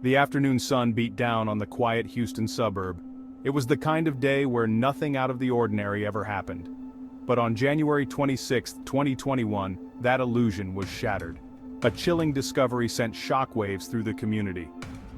The afternoon sun beat down on the quiet Houston suburb. It was the kind of day where nothing out of the ordinary ever happened. But on January 26, 2021, that illusion was shattered. A chilling discovery sent shockwaves through the community.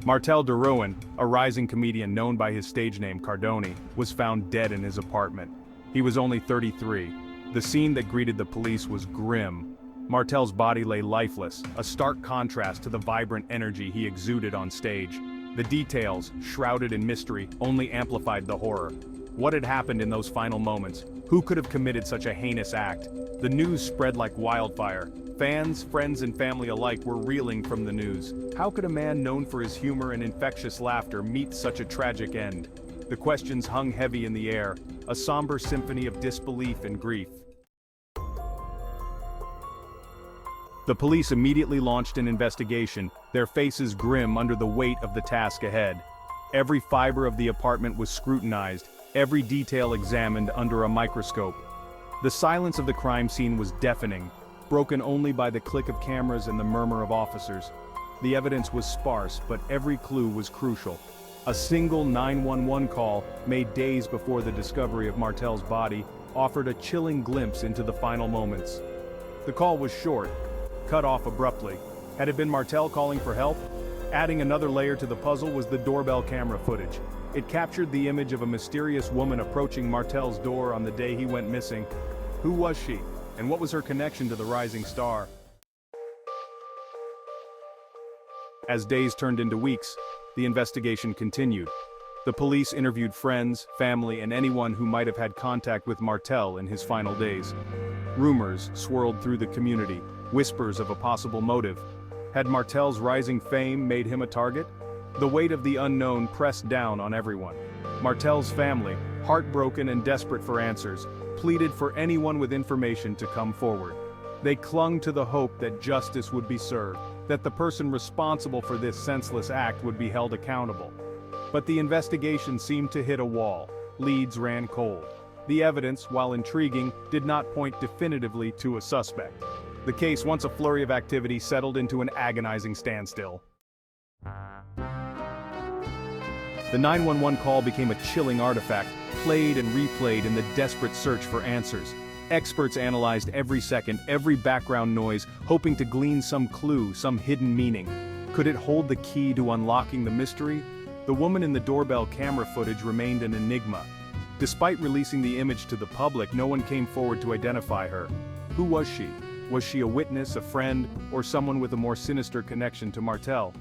Martell Deroue, a rising comedian known by his stage name Cardoni, was found dead in his apartment. He was only 33. The scene that greeted the police was grim. Martell's body lay lifeless, a stark contrast to the vibrant energy he exuded on stage. The details, shrouded in mystery, only amplified the horror. What had happened in those final moments? Who could have committed such a heinous act? The news spread like wildfire. Fans, friends, and family alike were reeling from the news. How could a man known for his humor and infectious laughter meet such a tragic end? The questions hung heavy in the air, a somber symphony of disbelief and grief. The police immediately launched an investigation, their faces grim under the weight of the task ahead. Every fiber of the apartment was scrutinized, every detail examined under a microscope. The silence of the crime scene was deafening, broken only by the click of cameras and the murmur of officers. The evidence was sparse, but every clue was crucial. A single 911 call, made days before the discovery of Martell's body, offered a chilling glimpse into the final moments. The call was short, cut off abruptly. Had it been Martell calling for help? Adding another layer to the puzzle was the doorbell camera footage. It captured the image of a mysterious woman approaching Martell's door on the day he went missing. Who was she, and what was her connection to the rising star? As days turned into weeks, the investigation continued. The police interviewed friends, family, and anyone who might have had contact with Martell in his final days. Rumors swirled through the community, whispers of a possible motive. Had Martell's rising fame made him a target? The weight of the unknown pressed down on everyone. Martell's family, heartbroken and desperate for answers, pleaded for anyone with information to come forward. They clung to the hope that justice would be served, that the person responsible for this senseless act would be held accountable. But the investigation seemed to hit a wall. Leads ran cold. The evidence, while intriguing, did not point definitively to a suspect. The case, once a flurry of activity, settled into an agonizing standstill. The 911 call became a chilling artifact, played and replayed in the desperate search for answers. Experts analyzed every second, every background noise, hoping to glean some clue, some hidden meaning. Could it hold the key to unlocking the mystery? The woman in the doorbell camera footage remained an enigma. Despite releasing the image to the public, no one came forward to identify her. Who was she? Was she a witness, a friend, or someone with a more sinister connection to Martell?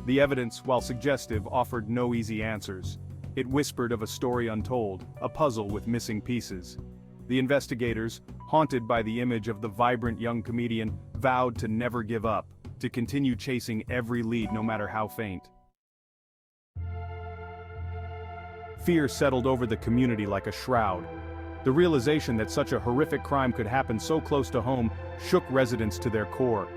The evidence, while suggestive, offered no easy answers. It whispered of a story untold, a puzzle with missing pieces. The investigators, haunted by the image of the vibrant young comedian, vowed to never give up, to continue chasing every lead no matter how faint. Fear settled over the community like a shroud. The realization that such a horrific crime could happen so close to home shook residents to their core.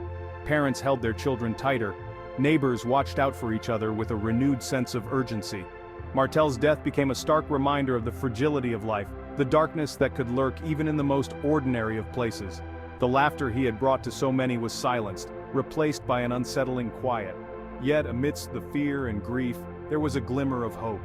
Parents held their children tighter. Neighbors watched out for each other with a renewed sense of urgency. Martell's death became a stark reminder of the fragility of life, the darkness that could lurk even in the most ordinary of places. The laughter he had brought to so many was silenced, replaced by an unsettling quiet. Yet amidst the fear and grief, there was a glimmer of hope.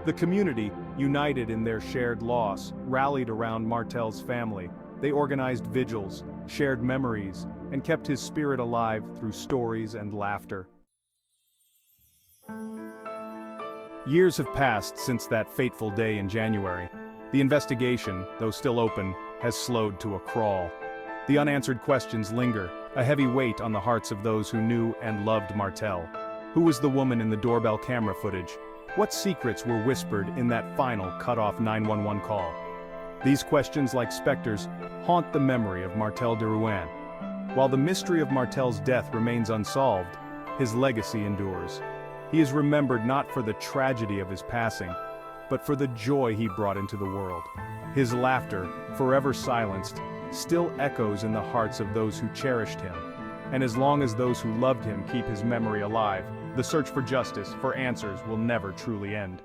The community, united in their shared loss, rallied around Martell's family. They organized vigils, shared memories, and kept his spirit alive through stories and laughter. Years have passed since that fateful day in January. The investigation, though still open, has slowed to a crawl. The unanswered questions linger, a heavy weight on the hearts of those who knew and loved Martell. Who was the woman in the doorbell camera footage? What secrets were whispered in that final cut-off 911 call? These questions, like specters, haunt the memory of Martell Deroue. While the mystery of Martell's death remains unsolved, his legacy endures. He is remembered not for the tragedy of his passing, but for the joy he brought into the world. His laughter, forever silenced, still echoes in the hearts of those who cherished him. And as long as those who loved him keep his memory alive, the search for justice, for answers, will never truly end.